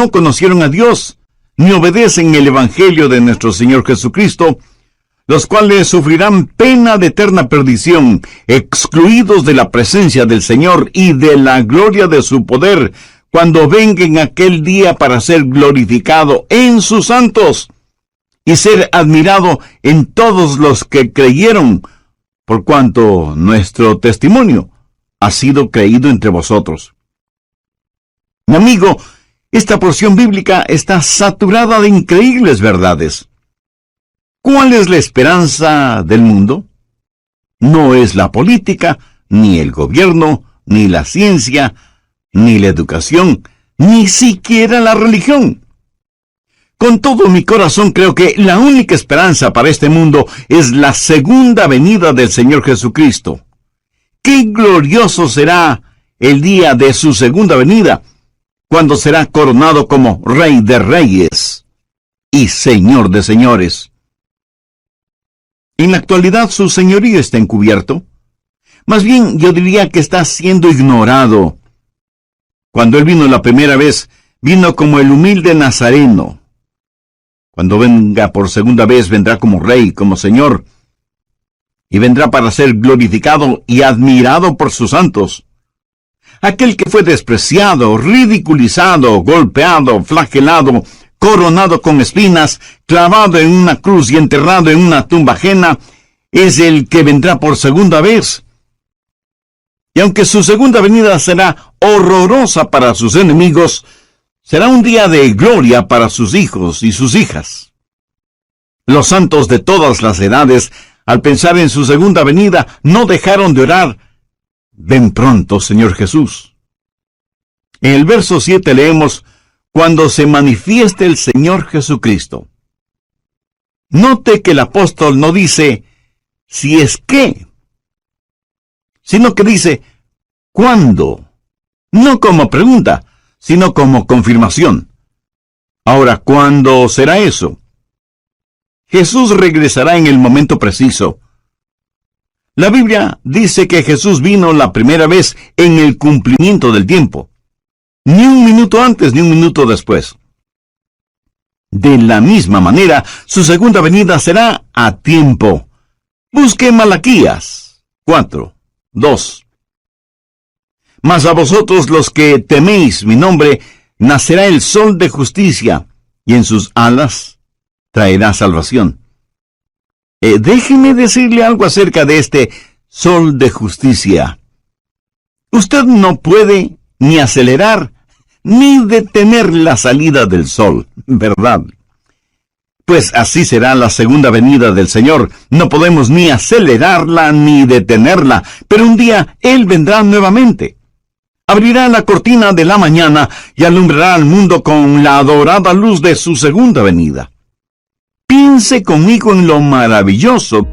no conocieron a Dios, ni obedecen el Evangelio de nuestro Señor Jesucristo, los cuales sufrirán pena de eterna perdición, excluidos de la presencia del Señor y de la gloria de su poder, cuando venga en aquel día para ser glorificado en sus santos y ser admirado en todos los que creyeron, por cuanto nuestro testimonio ha sido creído entre vosotros. Mi amigo, esta porción bíblica está saturada de increíbles verdades. ¿Cuál es la esperanza del mundo? No es la política, ni el gobierno, ni la ciencia, ni la educación, ni siquiera la religión. Con todo mi corazón creo que la única esperanza para este mundo es la segunda venida del Señor Jesucristo. ¡Qué glorioso será el día de su segunda venida, cuando será coronado como Rey de Reyes y Señor de Señores! En la actualidad su señorío está encubierto. Más bien yo diría que está siendo ignorado. Cuando Él vino la primera vez, vino como el humilde Nazareno. Cuando venga por segunda vez, vendrá como Rey, como Señor, y vendrá para ser glorificado y admirado por sus santos. Aquel que fue despreciado, ridiculizado, golpeado, flagelado, coronado con espinas, clavado en una cruz y enterrado en una tumba ajena, es el que vendrá por segunda vez. Y aunque su segunda venida será horrorosa para sus enemigos, será un día de gloria para sus hijos y sus hijas. Los santos de todas las edades, al pensar en su segunda venida, no dejaron de orar: ven pronto, Señor Jesús. En el verso 7 leemos: cuando se manifieste el Señor Jesucristo. Note que el apóstol no dice si es que, sino que dice ¿cuándo? No como pregunta, sino como confirmación. Ahora, ¿cuándo será eso? Jesús regresará en el momento preciso. La Biblia dice que Jesús vino la primera vez en el cumplimiento del tiempo. Ni un minuto antes, ni un minuto después. De la misma manera, su segunda venida será a tiempo. Busque Malaquías 4:2. Mas a vosotros los que teméis mi nombre, nacerá el sol de justicia, y en sus alas traerá salvación. Déjeme decirle algo acerca de este sol de justicia. Usted no puede ni acelerar, ni detener la salida del sol, ¿verdad? Pues así será la segunda venida del Señor. No podemos ni acelerarla ni detenerla, pero un día Él vendrá nuevamente. Abrirá la cortina de la mañana y alumbrará al mundo con la adorada luz de su segunda venida. Piense conmigo en lo maravilloso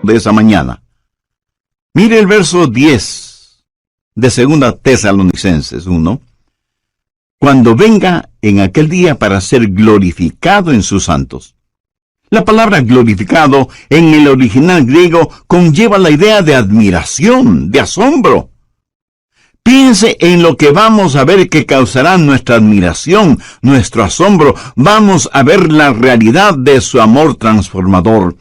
de esa mañana. Mire el verso 10 de 2 Tesalonicenses 1. Cuando venga en aquel día para ser glorificado en sus santos. La palabra glorificado en el original griego conlleva la idea de admiración, de asombro. Piense en lo que vamos a ver que causará nuestra admiración, nuestro asombro. Vamos a ver la realidad de su amor transformador.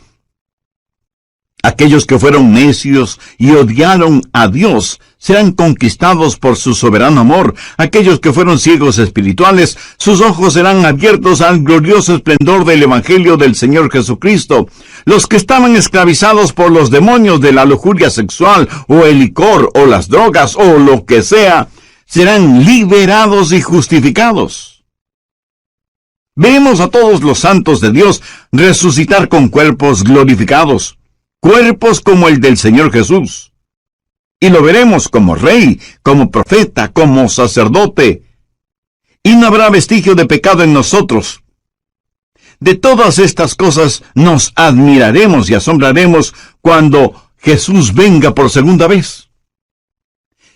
Aquellos que fueron necios y odiaron a Dios serán conquistados por su soberano amor. Aquellos que fueron ciegos espirituales, sus ojos serán abiertos al glorioso esplendor del Evangelio del Señor Jesucristo. Los que estaban esclavizados por los demonios de la lujuria sexual, o el licor, o las drogas, o lo que sea, serán liberados y justificados. Vemos a todos los santos de Dios resucitar con cuerpos glorificados, cuerpos como el del Señor Jesús. Y lo veremos como rey, como profeta, como sacerdote. Y no habrá vestigio de pecado en nosotros. De todas estas cosas nos admiraremos y asombraremos cuando Jesús venga por segunda vez.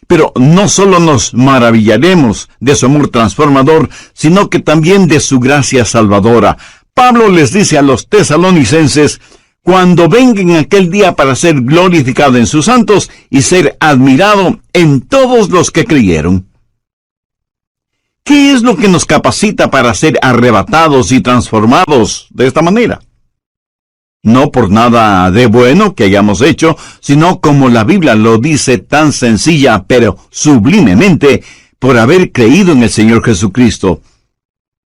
Pero no solo nos maravillaremos de su amor transformador, sino que también de su gracia salvadora. Pablo les dice a los tesalonicenses: cuando venga en aquel día para ser glorificado en sus santos y ser admirado en todos los que creyeron. ¿Qué es lo que nos capacita para ser arrebatados y transformados de esta manera? No por nada de bueno que hayamos hecho, sino como la Biblia lo dice tan sencilla pero sublimemente, por haber creído en el Señor Jesucristo.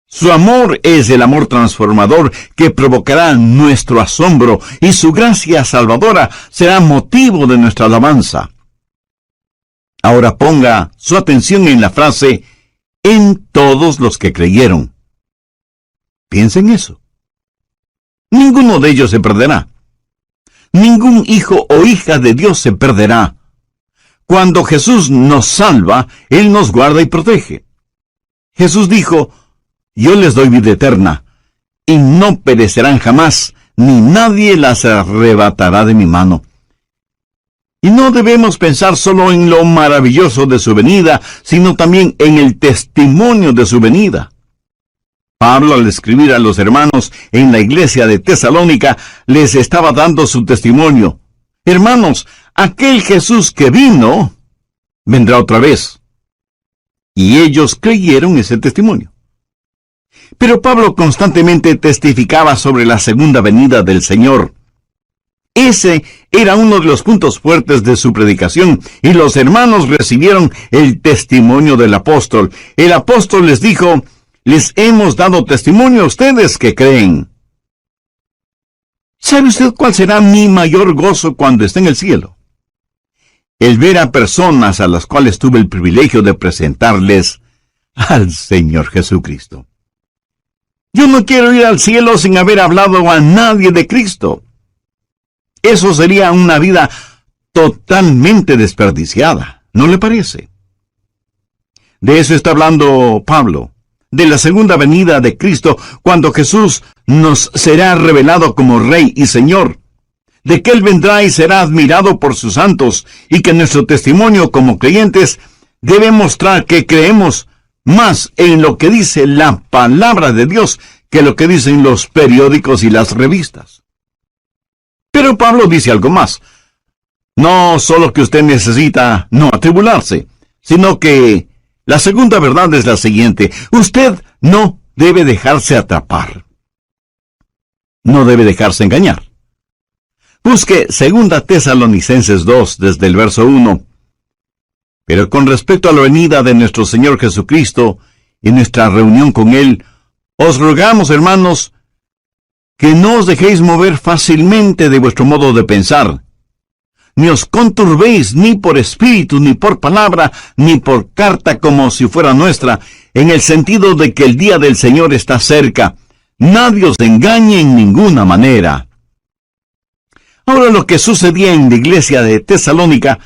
Su amor es el amor transformador que provocará nuestro asombro, y su gracia salvadora será motivo de nuestra alabanza. Ahora ponga su atención en la frase «en todos los que creyeron». Piensa en eso. Ninguno de ellos se perderá. Ningún hijo o hija de Dios se perderá. Cuando Jesús nos salva, Él nos guarda y protege. Jesús dijo: «Yo les doy vida eterna, y no perecerán jamás, ni nadie las arrebatará de mi mano». Y no debemos pensar solo en lo maravilloso de su venida, sino también en el testimonio de su venida. Pablo, al escribir a los hermanos en la iglesia de Tesalónica, les estaba dando su testimonio. Hermanos, aquel Jesús que vino, vendrá otra vez. Y ellos creyeron ese testimonio. Pero Pablo constantemente testificaba sobre la segunda venida del Señor. Ese era uno de los puntos fuertes de su predicación, y los hermanos recibieron el testimonio del apóstol. El apóstol les dijo: «Les hemos dado testimonio a ustedes que creen». ¿Sabe usted cuál será mi mayor gozo cuando esté en el cielo? El ver a personas a las cuales tuve el privilegio de presentarles al Señor Jesucristo. Yo no quiero ir al cielo sin haber hablado a nadie de Cristo. Eso sería una vida totalmente desperdiciada, ¿no le parece? De eso está hablando Pablo, de la segunda venida de Cristo, cuando Jesús nos será revelado como Rey y Señor, de que Él vendrá y será admirado por sus santos, y que nuestro testimonio como creyentes debe mostrar que creemos más en lo que dice la palabra de Dios que lo que dicen los periódicos y las revistas. Pero Pablo dice algo más. No solo que usted necesita no atribularse, sino que la segunda verdad es la siguiente: usted no debe dejarse atrapar. No debe dejarse engañar. Busque 2 Tesalonicenses 2 desde el verso 1. Pero con respecto a la venida de nuestro Señor Jesucristo y nuestra reunión con Él, os rogamos, hermanos, que no os dejéis mover fácilmente de vuestro modo de pensar, ni os conturbéis ni por espíritu, ni por palabra, ni por carta como si fuera nuestra, en el sentido de que el día del Señor está cerca. Nadie os engañe en ninguna manera. Ahora, lo que sucedía en la iglesia de Tesalónica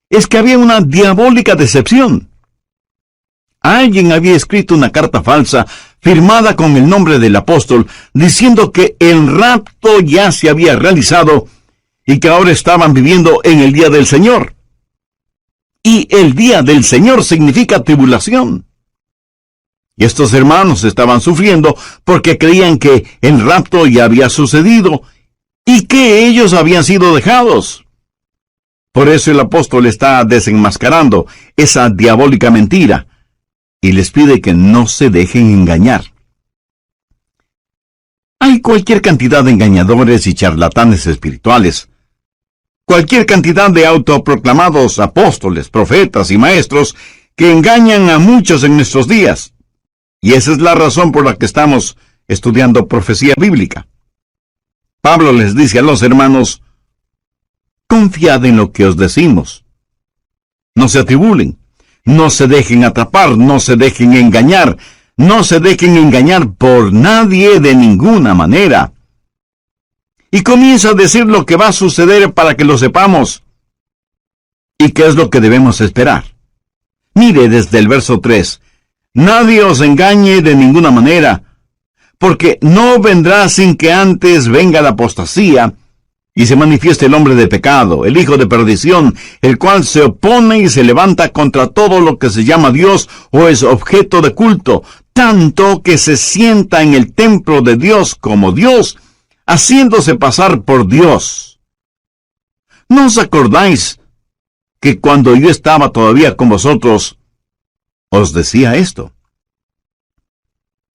es que había una diabólica decepción. Alguien había escrito una carta falsa, firmada con el nombre del apóstol, diciendo que el rapto ya se había realizado y que ahora estaban viviendo en el día del Señor. Y el día del Señor significa tribulación. Y estos hermanos estaban sufriendo porque creían que el rapto ya había sucedido y que ellos habían sido dejados. Por eso el apóstol está desenmascarando esa diabólica mentira y les pide que no se dejen engañar. Hay cualquier cantidad de engañadores y charlatanes espirituales, cualquier cantidad de autoproclamados apóstoles, profetas y maestros que engañan a muchos en nuestros días. Y esa es la razón por la que estamos estudiando profecía bíblica. Pablo les dice a los hermanos: confiad en lo que os decimos. No se atribulen, no se dejen atrapar, no se dejen engañar, no se dejen engañar por nadie de ninguna manera. Y comienza a decir lo que va a suceder para que lo sepamos. ¿Y qué es lo que debemos esperar? Mire desde el verso 3. Nadie os engañe de ninguna manera, porque no vendrá sin que antes venga la apostasía, y se manifieste el hombre de pecado, el hijo de perdición, el cual se opone y se levanta contra todo lo que se llama Dios o es objeto de culto, tanto que se sienta en el templo de Dios como Dios, haciéndose pasar por Dios. ¿No os acordáis que cuando yo estaba todavía con vosotros, os decía esto?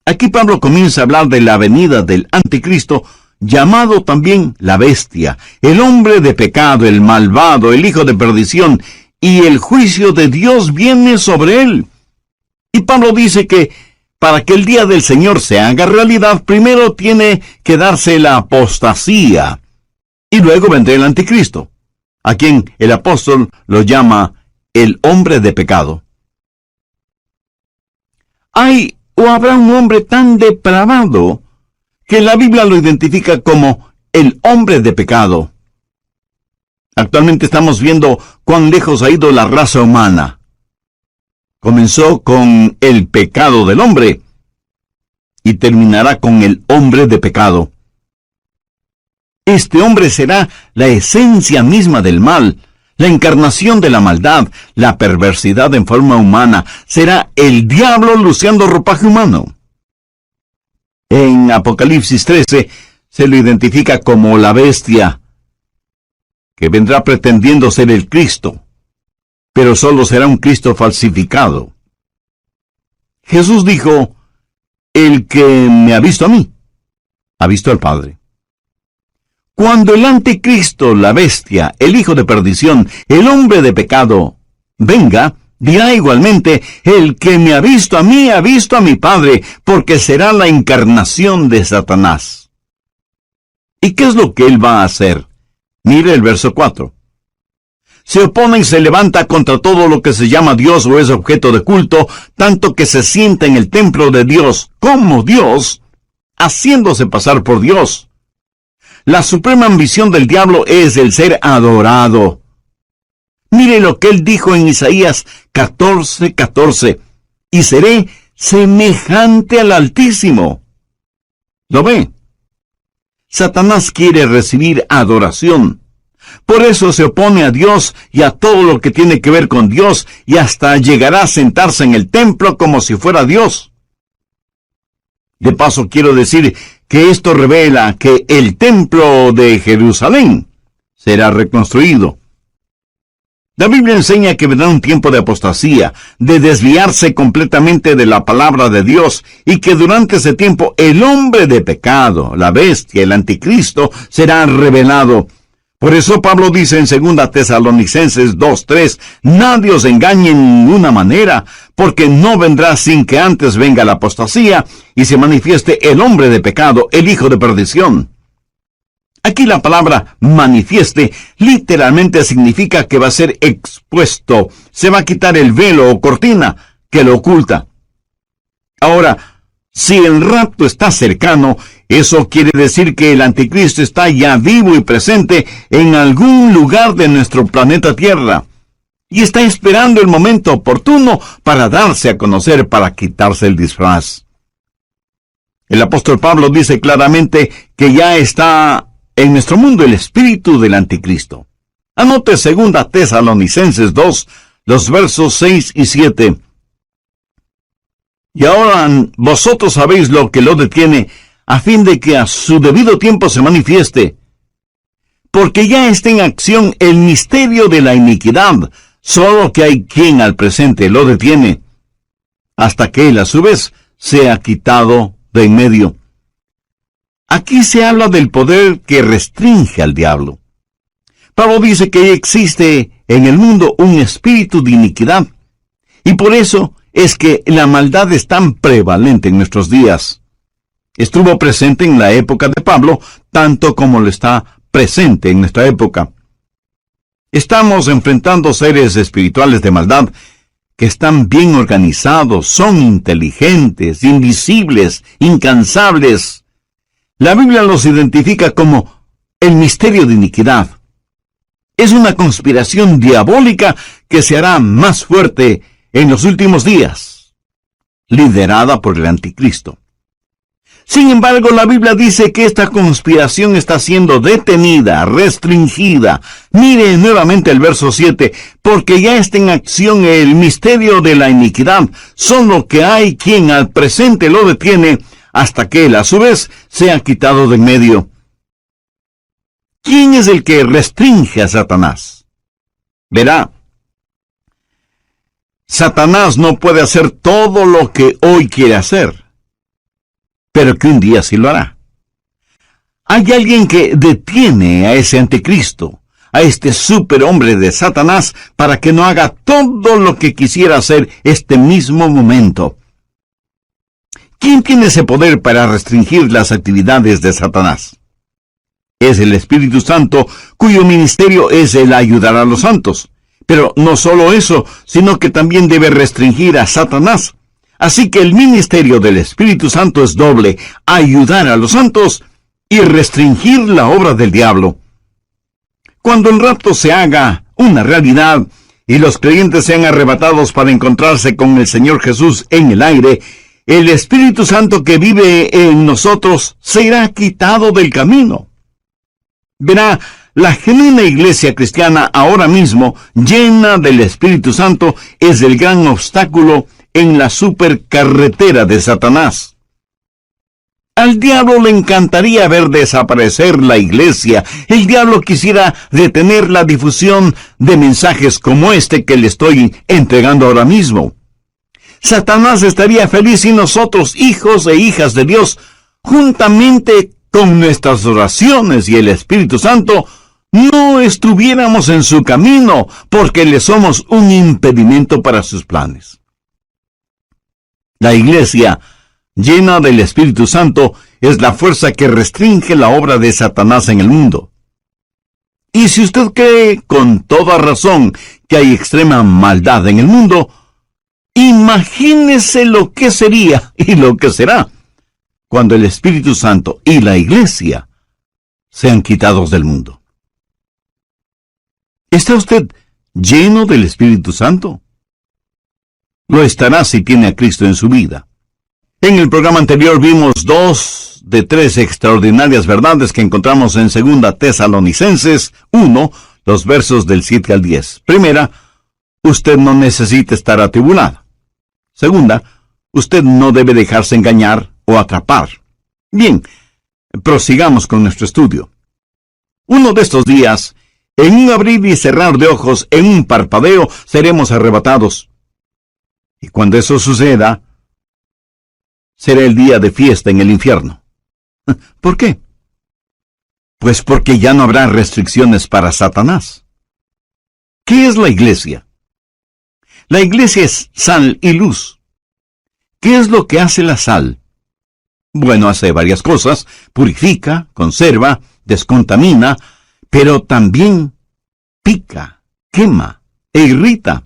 Aquí Pablo comienza a hablar de la venida del anticristo, llamado también la bestia, el hombre de pecado, el malvado, el hijo de perdición, y el juicio de Dios viene sobre él. Y Pablo dice que para que el día del Señor se haga realidad, primero tiene que darse la apostasía, y luego vendrá el anticristo, a quien el apóstol lo llama el hombre de pecado. ¿Hay o habrá un hombre tan depravado que la Biblia lo identifica como el hombre de pecado? Actualmente estamos viendo cuán lejos ha ido la raza humana. Comenzó con el pecado del hombre y terminará con el hombre de pecado. Este hombre será la esencia misma del mal, la encarnación de la maldad, la perversidad en forma humana. Será el diablo luciendo ropaje humano. En Apocalipsis 13 se lo identifica como la bestia, que vendrá pretendiendo ser el Cristo, pero solo será un Cristo falsificado. Jesús dijo: el que me ha visto a mí, ha visto al Padre. Cuando el anticristo, la bestia, el hijo de perdición, el hombre de pecado, venga, dirá igualmente: el que me ha visto a mí, ha visto a mi Padre, porque será la encarnación de Satanás. ¿Y qué es lo que él va a hacer? Mire el verso 4. Se opone y se levanta contra todo lo que se llama Dios o es objeto de culto, tanto que se sienta en el templo de Dios como Dios, haciéndose pasar por Dios. La suprema ambición del diablo es el ser adorado. Mire lo que él dijo en Isaías 14:14. Y seré semejante al Altísimo. ¿Lo ve? Satanás quiere recibir adoración. Por eso se opone a Dios y a todo lo que tiene que ver con Dios, y hasta llegará a sentarse en el templo como si fuera Dios. De paso, quiero decir que esto revela que el templo de Jerusalén será reconstruido. La Biblia enseña que vendrá un tiempo de apostasía, de desviarse completamente de la palabra de Dios, y que durante ese tiempo el hombre de pecado, la bestia, el anticristo, será revelado. Por eso Pablo dice en 2 Tesalonicenses 2:3, nadie os engañe en ninguna manera, porque no vendrá sin que antes venga la apostasía y se manifieste el hombre de pecado, el hijo de perdición. Aquí la palabra manifieste literalmente significa que va a ser expuesto, se va a quitar el velo o cortina que lo oculta. Ahora, si el rapto está cercano, eso quiere decir que el anticristo está ya vivo y presente en algún lugar de nuestro planeta Tierra, y está esperando el momento oportuno para darse a conocer, para quitarse el disfraz. El apóstol Pablo dice claramente que ya está en nuestro mundo el espíritu del anticristo. Anote 2 Tesalonicenses 2, los versos 6 y 7. Y ahora vosotros sabéis lo que lo detiene, a fin de que a su debido tiempo se manifieste. Porque ya está en acción el misterio de la iniquidad, solo que hay quien al presente lo detiene, hasta que él a su vez sea quitado de en medio. Aquí se habla del poder que restringe al diablo. Pablo dice que existe en el mundo un espíritu de iniquidad, y por eso es que la maldad es tan prevalente en nuestros días. Estuvo presente en la época de Pablo, tanto como lo está presente en nuestra época. Estamos enfrentando seres espirituales de maldad que están bien organizados, son inteligentes, invisibles, incansables. La Biblia los identifica como el misterio de iniquidad. Es una conspiración diabólica que se hará más fuerte en los últimos días, liderada por el anticristo. Sin embargo, la Biblia dice que esta conspiración está siendo detenida, restringida. Mire nuevamente el verso 7, porque ya está en acción el misterio de la iniquidad, solo que hay quien al presente lo detiene hasta que él a su vez sea quitado de en medio. ¿Quién es el que restringe a Satanás? Verá, Satanás no puede hacer todo lo que hoy quiere hacer, pero que un día sí lo hará. Hay alguien que detiene a ese anticristo, a este superhombre de Satanás, para que no haga todo lo que quisiera hacer este mismo momento. ¿Quién tiene ese poder para restringir las actividades de Satanás? Es el Espíritu Santo, cuyo ministerio es el ayudar a los santos. Pero no solo eso, sino que también debe restringir a Satanás. Así que el ministerio del Espíritu Santo es doble: ayudar a los santos y restringir la obra del diablo. Cuando el rapto se haga una realidad y los creyentes sean arrebatados para encontrarse con el Señor Jesús en el aire, el Espíritu Santo que vive en nosotros será quitado del camino. Verá, la genuina iglesia cristiana ahora mismo, llena del Espíritu Santo, es el gran obstáculo en la supercarretera de Satanás. Al diablo le encantaría ver desaparecer la iglesia. El diablo quisiera detener la difusión de mensajes como este que le estoy entregando ahora mismo. Satanás estaría feliz si nosotros, hijos e hijas de Dios, juntamente con nuestras oraciones y el Espíritu Santo, no estuviéramos en su camino, porque le somos un impedimento para sus planes. La iglesia, llena del Espíritu Santo, es la fuerza que restringe la obra de Satanás en el mundo. Y si usted cree con toda razón que hay extrema maldad en el mundo, imagínese lo que sería y lo que será cuando el Espíritu Santo y la iglesia sean quitados del mundo. ¿Está usted lleno del Espíritu Santo? Lo estará si tiene a Cristo en su vida. En el programa anterior vimos 2 de 3 extraordinarias verdades que encontramos en 2 Tesalonicenses 1, los versos del 7 al 10. Primera, usted no necesita estar atribulado. Segunda, usted no debe dejarse engañar o atrapar. Bien, prosigamos con nuestro estudio. Uno de estos días, en un abrir y cerrar de ojos, en un parpadeo, seremos arrebatados. Y cuando eso suceda, será el día de fiesta en el infierno. ¿Por qué? Pues porque ya no habrá restricciones para Satanás. ¿Qué es la iglesia? La iglesia es sal y luz. ¿Qué es lo que hace la sal? Bueno, hace varias cosas: purifica, conserva, descontamina, pero también pica, quema e irrita.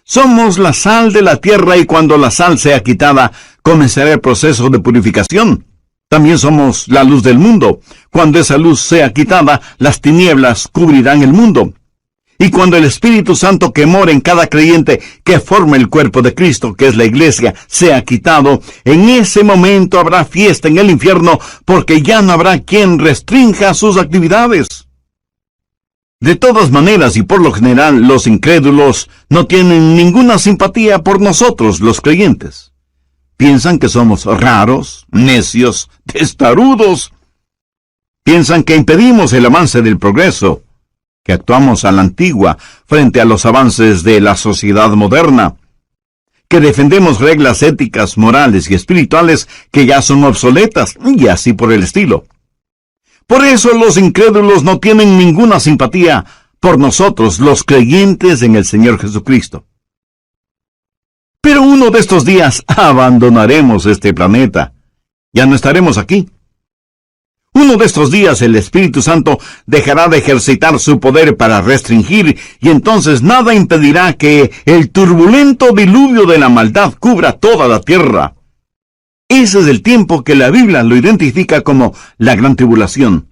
Somos la sal de la tierra, y cuando la sal sea quitada, comenzará el proceso de purificación. También somos la luz del mundo. Cuando esa luz sea quitada, las tinieblas cubrirán el mundo. Y cuando el Espíritu Santo que mora en cada creyente, que forma el cuerpo de Cristo, que es la iglesia, sea quitado, en ese momento habrá fiesta en el infierno, porque ya no habrá quien restrinja sus actividades. De todas maneras, y por lo general, los incrédulos no tienen ninguna simpatía por nosotros, los creyentes. Piensan que somos raros, necios, testarudos. Piensan que impedimos el avance del progreso, que actuamos a la antigua frente a los avances de la sociedad moderna, que defendemos reglas éticas, morales y espirituales que ya son obsoletas, y así por el estilo. Por eso los incrédulos no tienen ninguna simpatía por nosotros, los creyentes en el Señor Jesucristo. Pero uno de estos días abandonaremos este planeta. Ya no estaremos aquí. Uno de estos días el Espíritu Santo dejará de ejercitar su poder para restringir, y entonces nada impedirá que el turbulento diluvio de la maldad cubra toda la tierra. Ese es el tiempo que la Biblia lo identifica como la gran tribulación.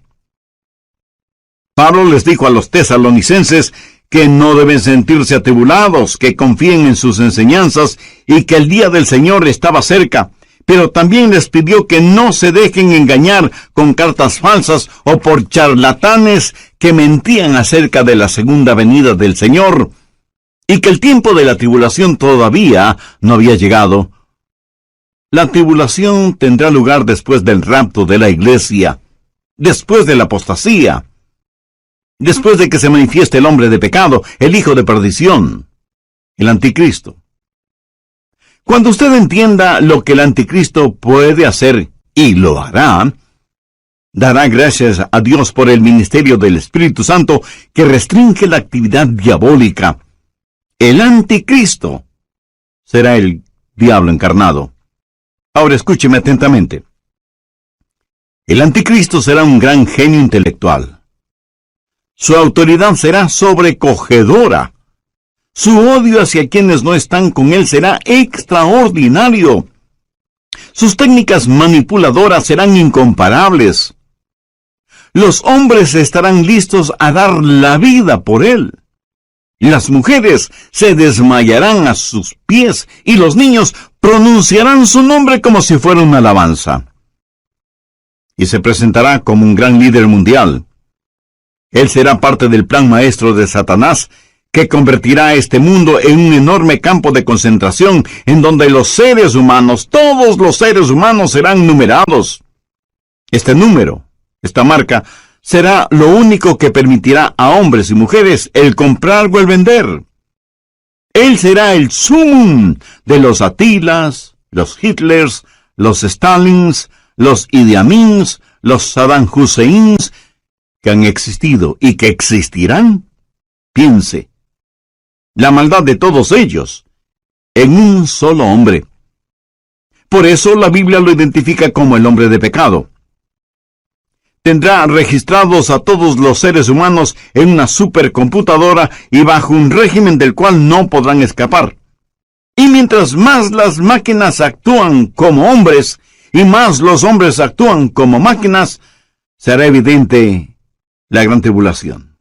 Pablo les dijo a los tesalonicenses que no deben sentirse atribulados, que confíen en sus enseñanzas y que el día del Señor estaba cerca. Pero también les pidió que no se dejen engañar con cartas falsas o por charlatanes que mentían acerca de la segunda venida del Señor, y que el tiempo de la tribulación todavía no había llegado. La tribulación tendrá lugar después del rapto de la iglesia, después de la apostasía, después de que se manifieste el hombre de pecado, el hijo de perdición, el anticristo. Cuando usted entienda lo que el anticristo puede hacer, y lo hará, dará gracias a Dios por el ministerio del Espíritu Santo que restringe la actividad diabólica. El anticristo será el diablo encarnado. Ahora escúcheme atentamente. El anticristo será un gran genio intelectual. Su autoridad será sobrecogedora. Su odio hacia quienes no están con él será extraordinario. Sus técnicas manipuladoras serán incomparables. Los hombres estarán listos a dar la vida por él. Las mujeres se desmayarán a sus pies y los niños pronunciarán su nombre como si fuera una alabanza. Y se presentará como un gran líder mundial. Él será parte del plan maestro de Satanás, que convertirá a este mundo en un enorme campo de concentración en donde los seres humanos, todos los seres humanos serán numerados. Este número, esta marca, será lo único que permitirá a hombres y mujeres el comprar o el vender. Él será el sumum de los Atilas, los Hitlers, los Stalins, los Idi Amins, los Saddam Husseins, que han existido y que existirán. Piense. La maldad de todos ellos en un solo hombre. Por eso la Biblia lo identifica como el hombre de pecado. Tendrá registrados a todos los seres humanos en una supercomputadora y bajo un régimen del cual no podrán escapar. Y mientras más las máquinas actúan como hombres y más los hombres actúan como máquinas, será evidente la gran tribulación.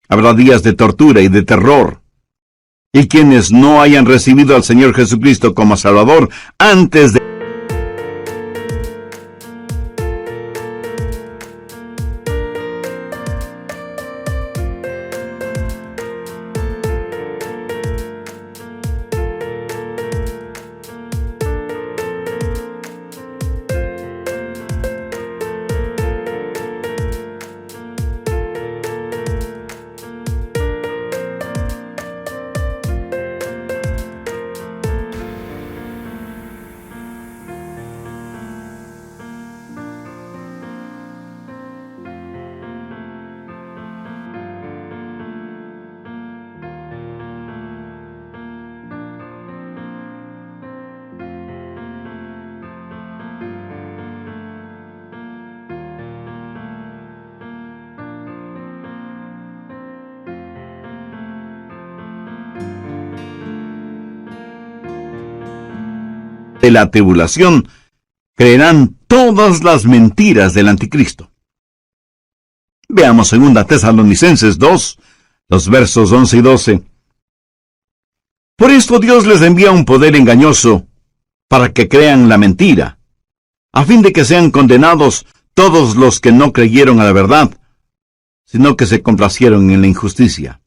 Habrá días de tortura y de terror. Y quienes no hayan recibido al Señor Jesucristo como Salvador antes de la tribulación, creerán todas las mentiras del anticristo. Veamos 2 Tesalonicenses 2, los versos 11 y 12. Por esto Dios les envía un poder engañoso, para que crean la mentira, a fin de que sean condenados todos los que no creyeron a la verdad, sino que se complacieron en la injusticia.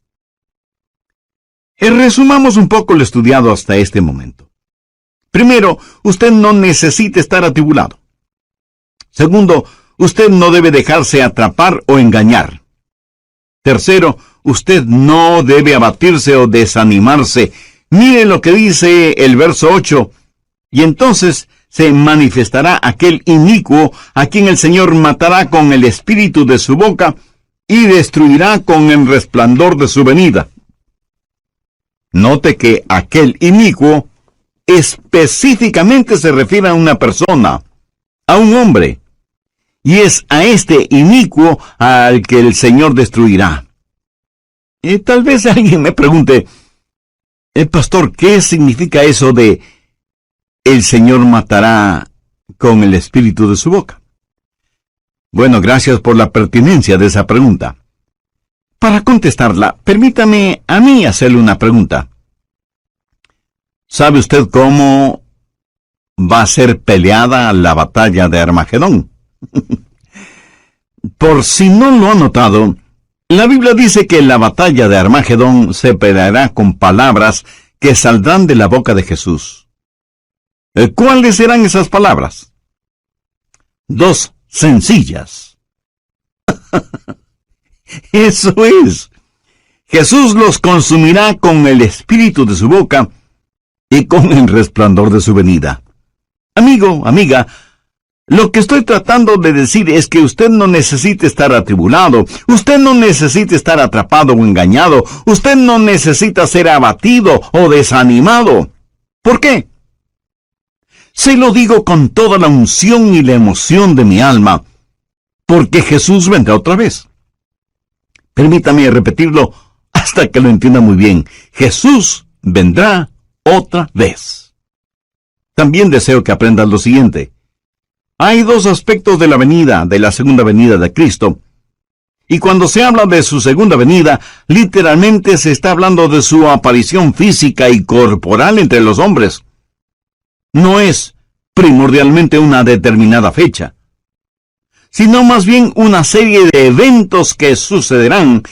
Resumamos un poco lo estudiado hasta este momento. Primero, usted no necesita estar atribulado. Segundo, usted no debe dejarse atrapar o engañar. Tercero, usted no debe abatirse o desanimarse. Mire lo que dice el verso 8. Y entonces se manifestará aquel inicuo a quien el Señor matará con el espíritu de su boca y destruirá con el resplandor de su venida. Note que aquel inicuo específicamente se refiere a una persona, a un hombre, y es a este inicuo al que el Señor destruirá. Y tal vez alguien me pregunte, pastor, ¿qué significa eso de el Señor matará con el espíritu de su boca? Bueno, gracias por la pertinencia de esa pregunta. Para contestarla, permítame a mí hacerle una pregunta. ¿Sabe usted cómo va a ser peleada la batalla de Armagedón? Por si no lo ha notado, la Biblia dice que la batalla de Armagedón se peleará con palabras que saldrán de la boca de Jesús. ¿Cuáles serán esas palabras? Dos sencillas. Eso es. Jesús los consumirá con el espíritu de su boca y con el resplandor de su venida. Amigo, amiga, lo que estoy tratando de decir es que usted no necesita estar atribulado, usted no necesita estar atrapado o engañado, usted no necesita ser abatido o desanimado. ¿Por qué? Se lo digo con toda la unción y la emoción de mi alma, porque Jesús vendrá otra vez. Permítame repetirlo hasta que lo entienda muy bien. Jesús vendrá otra vez. También deseo que aprendas lo siguiente. Hay dos aspectos de la segunda venida de Cristo. Y cuando se habla de su segunda venida, literalmente se está hablando de su aparición física y corporal entre los hombres. No es primordialmente una determinada fecha, sino más bien una serie de eventos que sucederán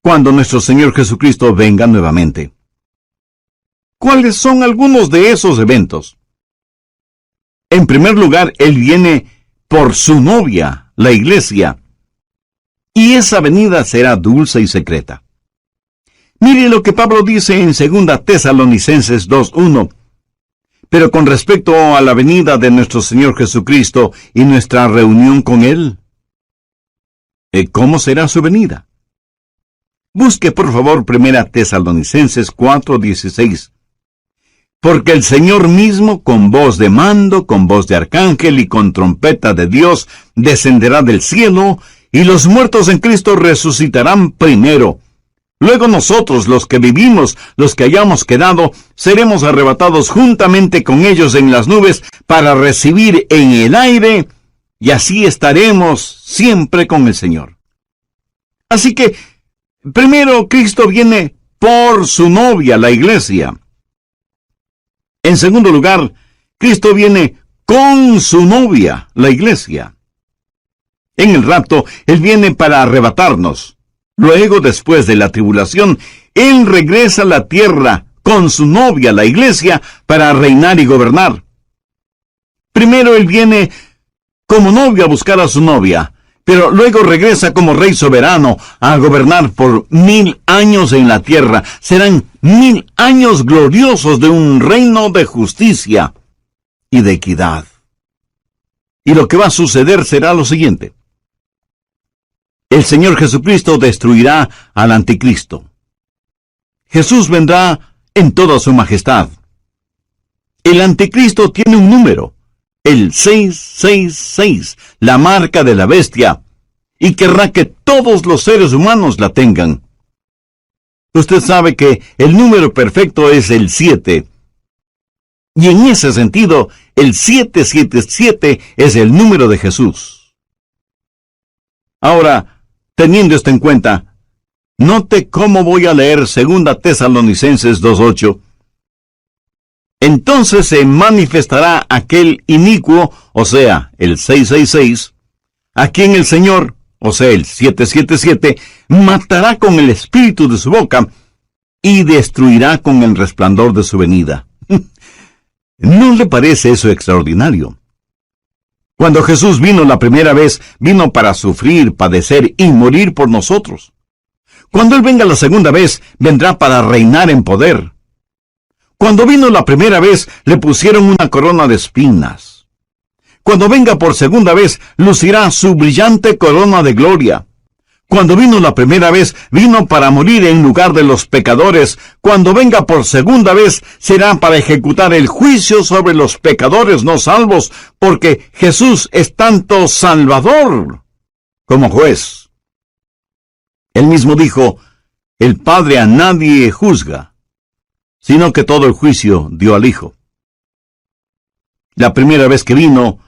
cuando nuestro Señor Jesucristo venga nuevamente. ¿Cuáles son algunos de esos eventos? En primer lugar, Él viene por su novia, la iglesia, y esa venida será dulce y secreta. Mire lo que Pablo dice en 2 Tesalonicenses 2:1. Pero con respecto a la venida de nuestro Señor Jesucristo y nuestra reunión con Él, ¿cómo será su venida? Busque por favor 1 Tesalonicenses 4:16. Porque el Señor mismo, con voz de mando, con voz de arcángel y con trompeta de Dios, descenderá del cielo, y los muertos en Cristo resucitarán primero. Luego nosotros, los que vivimos, los que hayamos quedado, seremos arrebatados juntamente con ellos en las nubes para recibir en el aire, y así estaremos siempre con el Señor. Así que, primero Cristo viene por su novia, la iglesia. En segundo lugar, Cristo viene con su novia, la iglesia. En el rapto, Él viene para arrebatarnos. Luego, después de la tribulación, Él regresa a la tierra con su novia, la iglesia, para reinar y gobernar. Primero Él viene como novio a buscar a su novia, pero luego regresa como rey soberano a gobernar por 1000 años en la tierra. Serán 1000 años gloriosos de un reino de justicia y de equidad. Y lo que va a suceder será lo siguiente. El Señor Jesucristo destruirá al anticristo. Jesús vendrá en toda su majestad. El anticristo tiene un número, el 666, la marca de la bestia, y querrá que todos los seres humanos la tengan. Usted sabe que el número perfecto es el 7, y en ese sentido, el 777 es el número de Jesús. Ahora, teniendo esto en cuenta, note cómo voy a leer 2 Tesalonicenses 2:8. Entonces se manifestará aquel inicuo, o sea, el 666, a quien el Señor, o sea, el 777, matará con el espíritu de su boca y destruirá con el resplandor de su venida. ¿No le parece eso extraordinario? Cuando Jesús vino la primera vez, vino para sufrir, padecer y morir por nosotros. Cuando Él venga la segunda vez, vendrá para reinar en poder. Cuando vino la primera vez, le pusieron una corona de espinas. Cuando venga por segunda vez, lucirá su brillante corona de gloria. Cuando vino la primera vez, vino para morir en lugar de los pecadores. Cuando venga por segunda vez, será para ejecutar el juicio sobre los pecadores no salvos, porque Jesús es tanto Salvador como juez. Él mismo dijo, el Padre a nadie juzga, sino que todo el juicio dio al Hijo. La primera vez que vino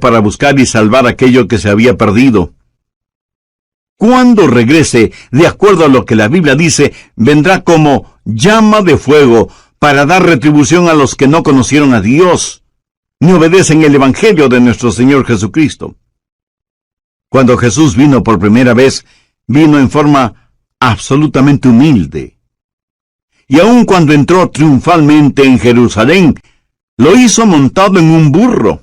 para buscar y salvar aquello que se había perdido. Cuando regrese, de acuerdo a lo que la Biblia dice, vendrá como llama de fuego para dar retribución a los que no conocieron a Dios, ni obedecen el Evangelio de nuestro Señor Jesucristo. Cuando Jesús vino por primera vez, vino en forma absolutamente humilde. Y aun cuando entró triunfalmente en Jerusalén, lo hizo montado en un burro.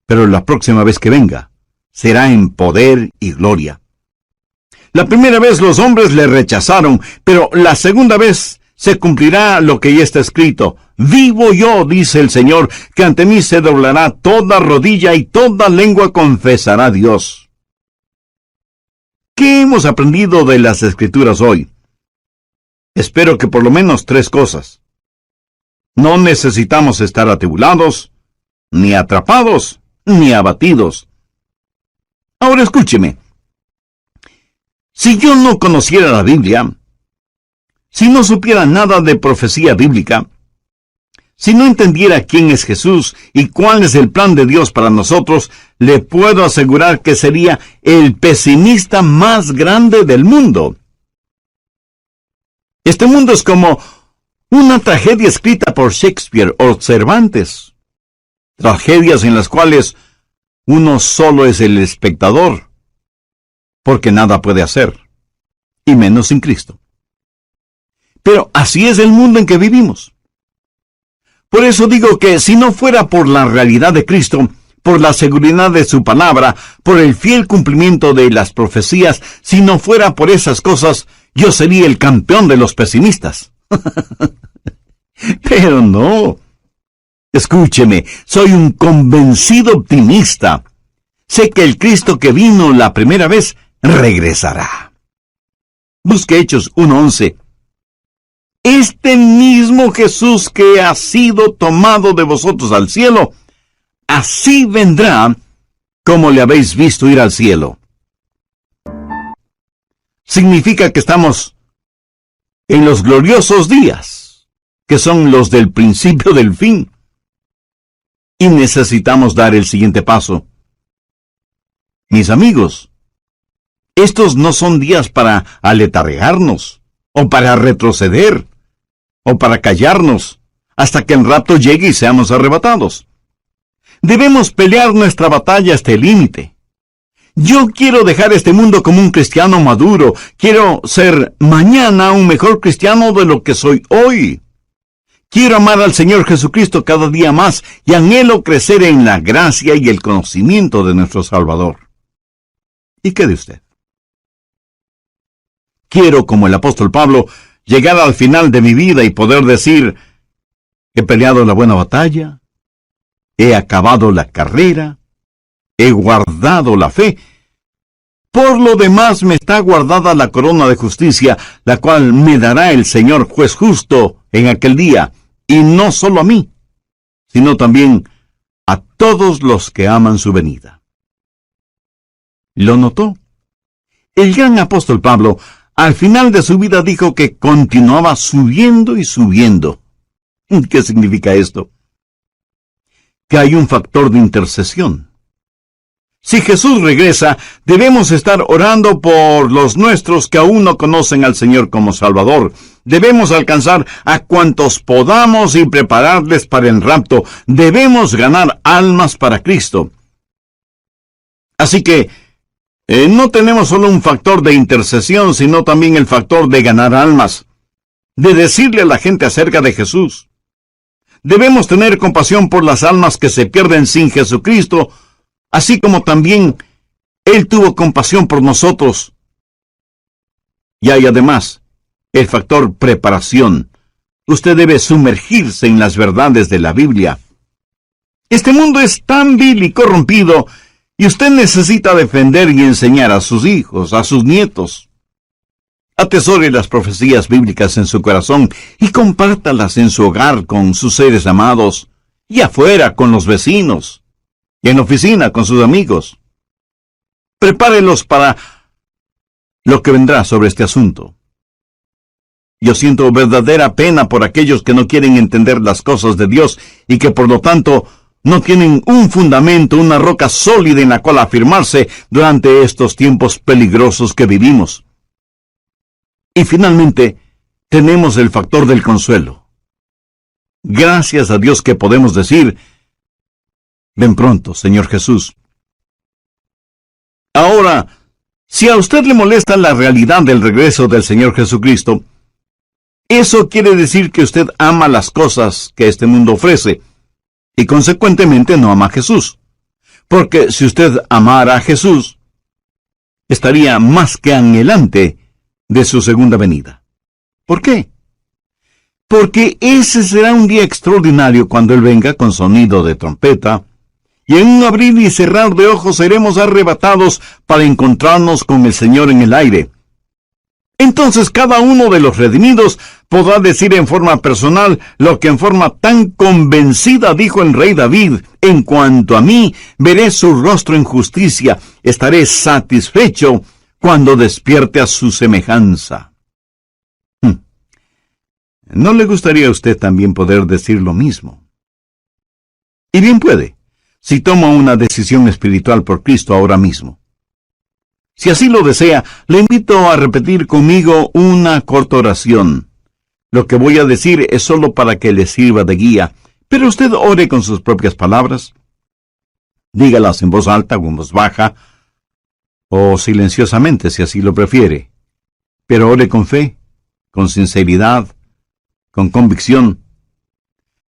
Pero la próxima vez que venga, será en poder y gloria. La primera vez los hombres le rechazaron, pero la segunda vez se cumplirá lo que ya está escrito. Vivo yo, dice el Señor, que ante mí se doblará toda rodilla y toda lengua confesará a Dios. ¿Qué hemos aprendido de las Escrituras hoy? Espero que por lo menos 3 cosas. No necesitamos estar atribulados, ni atrapados, ni abatidos. Ahora escúcheme. Si yo no conociera la Biblia, si no supiera nada de profecía bíblica, si no entendiera quién es Jesús y cuál es el plan de Dios para nosotros, le puedo asegurar que sería el pesimista más grande del mundo. Este mundo es como una tragedia escrita por Shakespeare o Cervantes. Tragedias en las cuales uno solo es el espectador, porque nada puede hacer, y menos sin Cristo. Pero así es el mundo en que vivimos. Por eso digo que si no fuera por la realidad de Cristo, por la seguridad de su palabra, por el fiel cumplimiento de las profecías, si no fuera por esas cosas, yo sería el campeón de los pesimistas. Pero no. Escúcheme, soy un convencido optimista. Sé que el Cristo que vino la primera vez regresará. Busque Hechos 1:11. Este mismo Jesús que ha sido tomado de vosotros al cielo, así vendrá como le habéis visto ir al cielo. Significa que estamos en los gloriosos días, que son los del principio del fin. Y necesitamos dar el siguiente paso. Mis amigos, estos no son días para aletargarnos, o para retroceder, o para callarnos, hasta que el rapto llegue y seamos arrebatados. Debemos pelear nuestra batalla hasta el límite. Yo quiero dejar este mundo como un cristiano maduro. Quiero ser mañana un mejor cristiano de lo que soy hoy. Quiero amar al Señor Jesucristo cada día más y anhelo crecer en la gracia y el conocimiento de nuestro Salvador. ¿Y qué de usted? Quiero, como el apóstol Pablo, llegar al final de mi vida y poder decir, he peleado la buena batalla, he acabado la carrera, he guardado la fe. Por lo demás me está guardada la corona de justicia, la cual me dará el Señor juez justo en aquel día, y no solo a mí, sino también a todos los que aman su venida. ¿Lo notó? El gran apóstol Pablo, al final de su vida, dijo que continuaba subiendo y subiendo. ¿Qué significa esto? Que hay un factor de intercesión. Si Jesús regresa, debemos estar orando por los nuestros que aún no conocen al Señor como Salvador. Debemos alcanzar a cuantos podamos y prepararles para el rapto. Debemos ganar almas para Cristo. Así que, no tenemos solo un factor de intercesión, sino también el factor de ganar almas, de decirle a la gente acerca de Jesús. Debemos tener compasión por las almas que se pierden sin Jesucristo, así como también Él tuvo compasión por nosotros. Y hay además el factor preparación. Usted debe sumergirse en las verdades de la Biblia. Este mundo es tan vil y corrompido, y usted necesita defender y enseñar a sus hijos, a sus nietos. Atesore las profecías bíblicas en su corazón y compártalas en su hogar con sus seres amados, y afuera con los vecinos, y en la oficina con sus amigos. Prepárelos para lo que vendrá sobre este asunto. Yo siento verdadera pena por aquellos que no quieren entender las cosas de Dios y que por lo tanto no tienen un fundamento, una roca sólida en la cual afirmarse durante estos tiempos peligrosos que vivimos. Y finalmente, tenemos el factor del consuelo. Gracias a Dios que podemos decir, ven pronto, Señor Jesús. Ahora, si a usted le molesta la realidad del regreso del Señor Jesucristo, eso quiere decir que usted ama las cosas que este mundo ofrece, y consecuentemente no ama a Jesús. Porque si usted amara a Jesús, estaría más que anhelante de su segunda venida. ¿Por qué? Porque ese será un día extraordinario cuando Él venga con sonido de trompeta, y en un abrir y cerrar de ojos seremos arrebatados para encontrarnos con el Señor en el aire. Entonces cada uno de los redimidos podrá decir en forma personal lo que en forma tan convencida dijo el rey David: en cuanto a mí, veré su rostro en justicia, estaré satisfecho cuando despierte a su semejanza. ¿No le gustaría a usted también poder decir lo mismo? Y bien puede, si toma una decisión espiritual por Cristo ahora mismo. Si así lo desea, le invito a repetir conmigo una corta oración. Lo que voy a decir es solo para que le sirva de guía, pero usted ore con sus propias palabras. Dígalas en voz alta o en voz baja, o silenciosamente si así lo prefiere. Pero ore con fe, con sinceridad, con convicción,